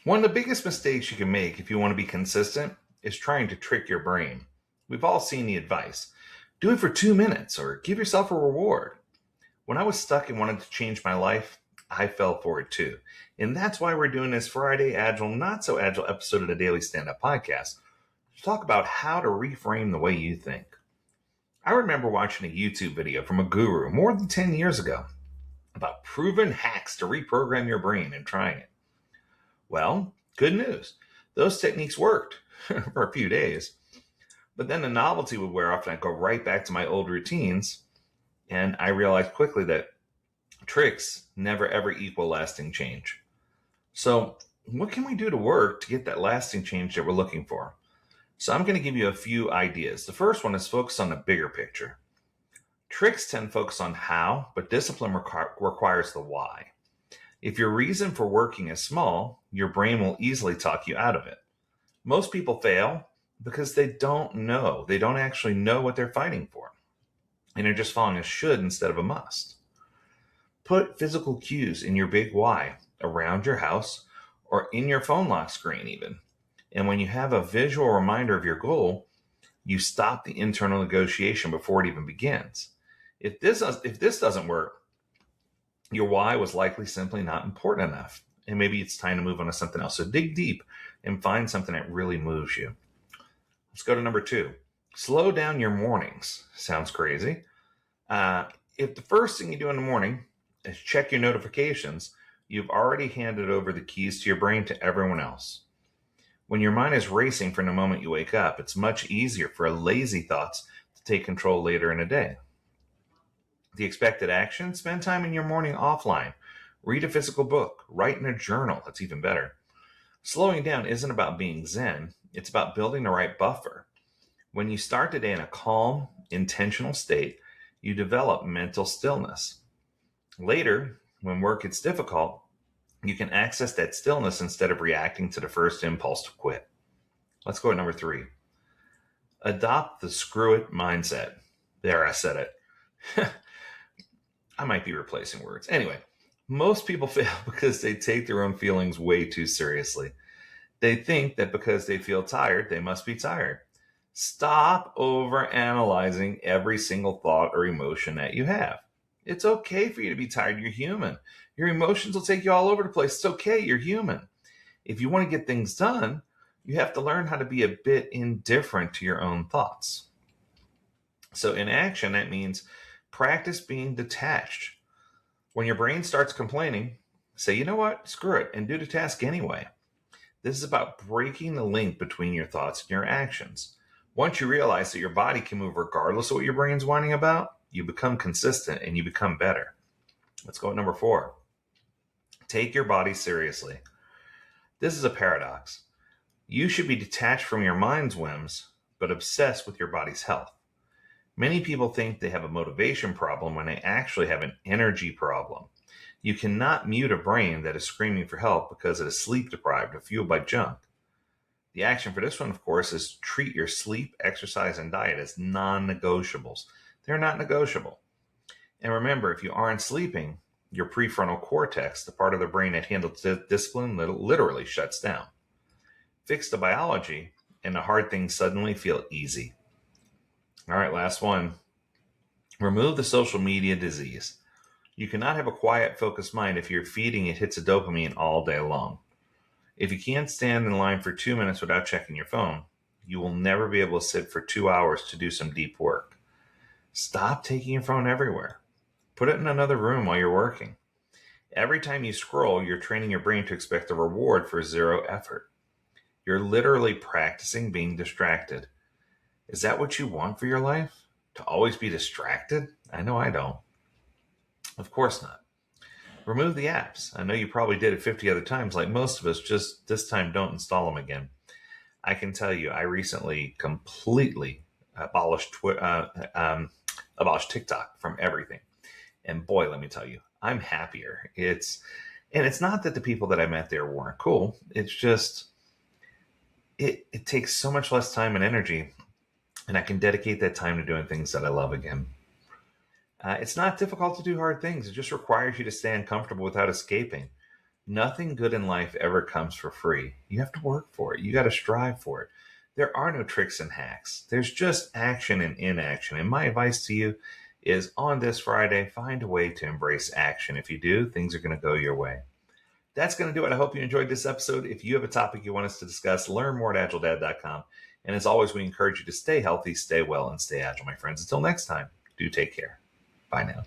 One of the biggest mistakes you can make if you want to be consistent is trying to trick your brain. We've all seen the advice: do it for 2 minutes or give yourself a reward. When I was stuck and wanted to change my life, I fell for it too. And that's why we're doing this Friday Agile, Not So Agile episode of the Daily Stand Up Podcast to talk about how to reframe the way you think. I remember watching a YouTube video from a guru more than 10 years ago about proven hacks to reprogram your brain and trying it. Well, good news. Those techniques worked for a few days, but then the novelty would wear off and I'd go right back to my old routines. And I realized quickly that tricks never ever equal lasting change. So what can we do to work to get that lasting change that we're looking for? So I'm going to give you a few ideas. The first one is focus on the bigger picture. Tricks tend to focus on how, but discipline requires the why. If your reason for working is small, your brain will easily talk you out of it. Most people fail because they don't know. They don't actually know what they're fighting for. And they're just following a should instead of a must. Put physical cues in your big why around your house or in your phone lock screen even. And when you have a visual reminder of your goal, you stop the internal negotiation before it even begins. If this doesn't work, your why was likely simply not important enough. And maybe it's time to move on to something else. So dig deep and find something that really moves you. Let's go to number 2. Slow down your mornings. Sounds crazy. If the first thing you do in the morning is check your notifications, you've already handed over the keys to your brain to everyone else. When your mind is racing from the moment you wake up, it's much easier for lazy thoughts to take control later in the day. The expected action: spend time in your morning offline. Read a physical book. Write in a journal. That's even better. Slowing down isn't about being zen. It's about building the right buffer. When you start the day in a calm, intentional state, you develop mental stillness. Later, when work gets difficult, you can access that stillness instead of reacting to the first impulse to quit. Let's go to number 3. Adopt the screw it mindset. There, I said it. I might be replacing words. Anyway, most people fail because they take their own feelings way too seriously. They think that because they feel tired, they must be tired. Stop overanalyzing every single thought or emotion that you have. It's okay for you to be tired. You're human. Your emotions will take you all over the place. It's okay. You're human. If you want to get things done, you have to learn how to be a bit indifferent to your own thoughts. So in action, that means practice being detached. When your brain starts complaining, say, you know what, screw it, and do the task anyway. This is about breaking the link between your thoughts and your actions. Once you realize that your body can move regardless of what your brain's whining about, you become consistent and you become better. Let's go at number 4. Take your body seriously. This is a paradox. You should be detached from your mind's whims, but obsessed with your body's health. Many people think they have a motivation problem when they actually have an energy problem. You cannot mute a brain that is screaming for help because it is sleep deprived or fueled by junk. The action for this one, of course, is treat your sleep, exercise, and diet as non-negotiables. They're not negotiable. And remember, if you aren't sleeping, your prefrontal cortex, the part of the brain that handles discipline, literally shuts down. Fix the biology, and the hard things suddenly feel easy. All right, last one. Remove the social media disease. You cannot have a quiet, focused mind if you're feeding it hits of dopamine all day long. If you can't stand in line for 2 minutes without checking your phone, you will never be able to sit for 2 hours to do some deep work. Stop taking your phone everywhere. Put it in another room while you're working. Every time you scroll, you're training your brain to expect a reward for zero effort. You're literally practicing being distracted. Is that what you want for your life? To always be distracted? I know I don't. Of course not. Remove the apps. I know you probably did it 50 other times like most of us, just this time don't install them again. I can tell you, I recently completely abolished TikTok from everything. And boy, let me tell you, I'm happier. It's not that the people that I met there weren't cool. It's just, it takes so much less time and energy, and I can dedicate that time to doing things that I love again. It's not difficult to do hard things. It just requires you to stay uncomfortable without escaping. Nothing good in life ever comes for free. You have to work for it. You got to strive for it. There are no tricks and hacks. There's just action and inaction. And my advice to you is on this Friday, find a way to embrace action. If you do, things are going to go your way. That's going to do it. I hope you enjoyed this episode. If you have a topic you want us to discuss, learn more at AgileDad.com. And as always, we encourage you to stay healthy, stay well, and stay agile, my friends. Until next time, do take care. Bye now.